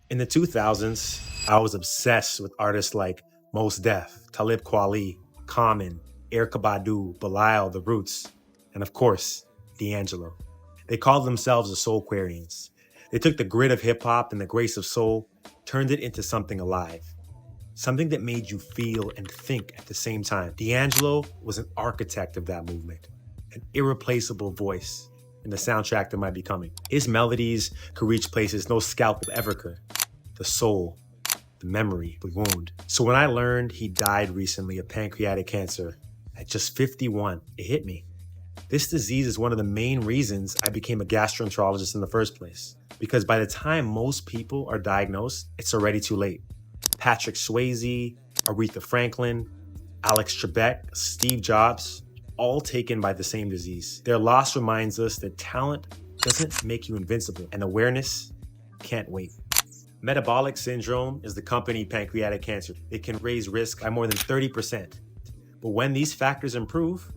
In the 2000s, I was obsessed with artists like Mos Def, Talib Kweli, Common, Erykah Badu, Belial, The Roots, and of course, D'Angelo. They called themselves the Soulquarians. They took the grit of hip hop and the grace of soul, turned it into something alive, something that made you feel and think at the same time. D'Angelo was an architect of that movement, an irreplaceable voice in the soundtrack to my becoming. His melodies could reach places no scalpel ever could. The soul, the memory, the wound. So when I learned he died recently of pancreatic cancer at just 51, it hit me. This disease is one of the main reasons I became a gastroenterologist in the first place. Because by the time most people are diagnosed, it's already too late. Patrick Swayze, Aretha Franklin, Alex Trebek, Steve Jobs, all taken by the same disease. Their loss reminds us that talent doesn't make you invincible, and awareness can't wait. Metabolic syndrome is the company pancreatic cancer. It can raise risk by more than 30%. But when these factors improve,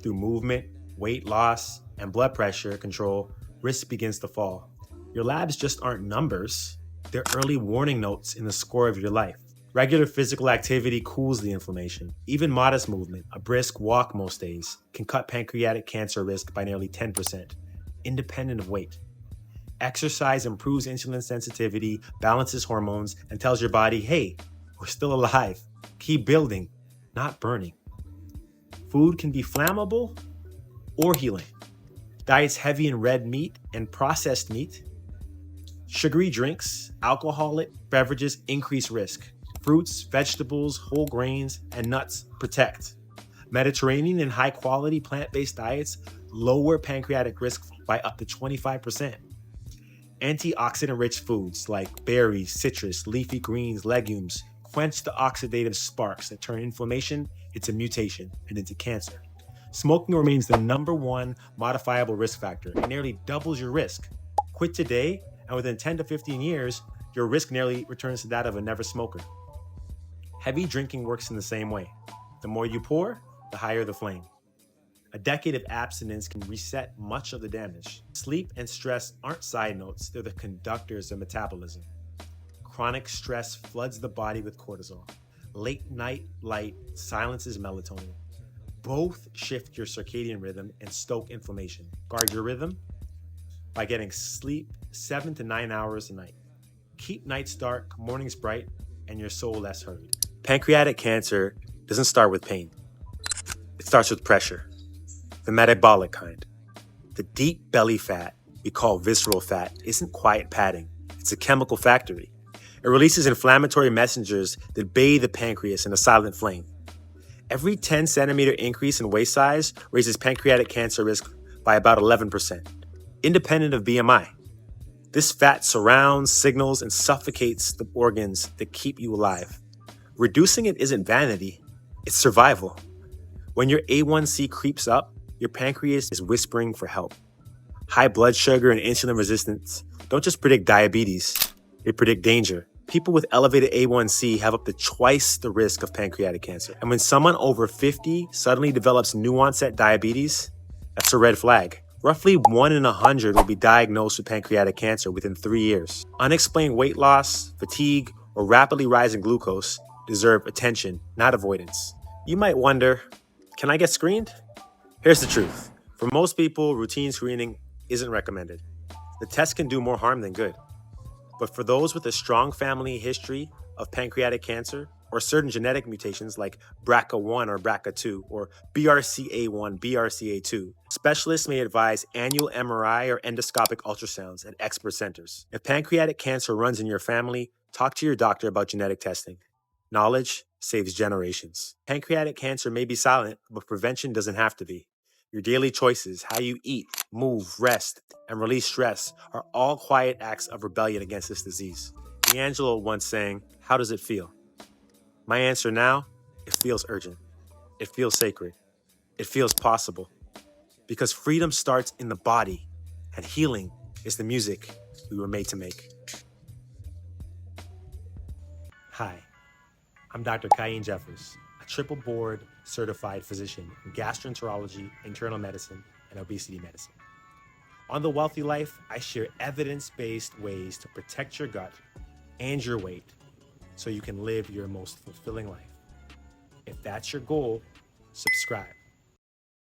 through movement, weight loss, and blood pressure control, risk begins to fall. Your labs just aren't numbers. They're early warning notes in the score of your life. Regular physical activity cools the inflammation. Even modest movement, a brisk walk most days, can cut pancreatic cancer risk by nearly 10%, independent of weight. Exercise improves insulin sensitivity, balances hormones, and tells your body, hey, we're still alive. Keep building, not burning. Food can be flammable or healing. Diets heavy in red meat and processed meat. Sugary drinks, alcoholic beverages increase risk. Fruits, vegetables, whole grains, and nuts protect. Mediterranean and high-quality plant-based diets lower pancreatic risk by up to 25%. Antioxidant-rich foods like berries, citrus, leafy greens, legumes quench the oxidative sparks that turn inflammation into mutation and into cancer. Smoking remains the #1 modifiable risk factor and nearly doubles your risk. Quit today, and within 10 to 15 years, your risk nearly returns to that of a never smoker. Heavy drinking works in the same way. The more you pour, the higher the flame. A decade of abstinence can reset much of the damage. Sleep and stress aren't side notes, they're the conductors of metabolism. Chronic stress floods the body with cortisol. Late night light silences melatonin. Both shift your circadian rhythm and stoke inflammation. Guard your rhythm by getting sleep 7 to 9 hours a night. Keep nights dark, mornings bright, and your soul less hurried. Pancreatic cancer doesn't start with pain. It starts with pressure. The metabolic kind. The deep belly fat we call visceral fat isn't quiet padding. It's a chemical factory. It releases inflammatory messengers that bathe the pancreas in a silent flame. Every 10 centimeter increase in waist size raises pancreatic cancer risk by about 11%, independent of BMI. This fat surrounds, signals, and suffocates the organs that keep you alive. Reducing it isn't vanity, it's survival. When your A1C creeps up, your pancreas is whispering for help. High blood sugar and insulin resistance don't just predict diabetes, they predict danger. People with elevated A1C have up to twice the risk of pancreatic cancer. And when someone over 50 suddenly develops new-onset diabetes, that's a red flag. Roughly 1 in 100 will be diagnosed with pancreatic cancer within 3 years. Unexplained weight loss, fatigue, or rapidly rising glucose deserve attention, not avoidance. You might wonder, can I get screened? Here's the truth. For most people, routine screening isn't recommended. The test can do more harm than good. But for those with a strong family history of pancreatic cancer or certain genetic mutations like BRCA1 or BRCA2 or BRCA1, BRCA2, specialists may advise annual MRI or endoscopic ultrasounds at expert centers. If pancreatic cancer runs in your family, talk to your doctor about genetic testing. Knowledge saves generations. Pancreatic cancer may be silent, but prevention doesn't have to be. Your daily choices, how you eat, move, rest, and release stress are all quiet acts of rebellion against this disease. D'Angelo once sang, "How does it feel?" My answer now, it feels urgent. It feels sacred. It feels possible. Because freedom starts in the body, and healing is the music we were made to make. Hi, I'm Dr. Kayeen Jeffers, a triple board certified physician in gastroenterology, internal medicine, and obesity medicine. On The Wealthy Life, I share evidence-based ways to protect your gut, and your weight so you can live your most fulfilling life. If that's your goal, subscribe.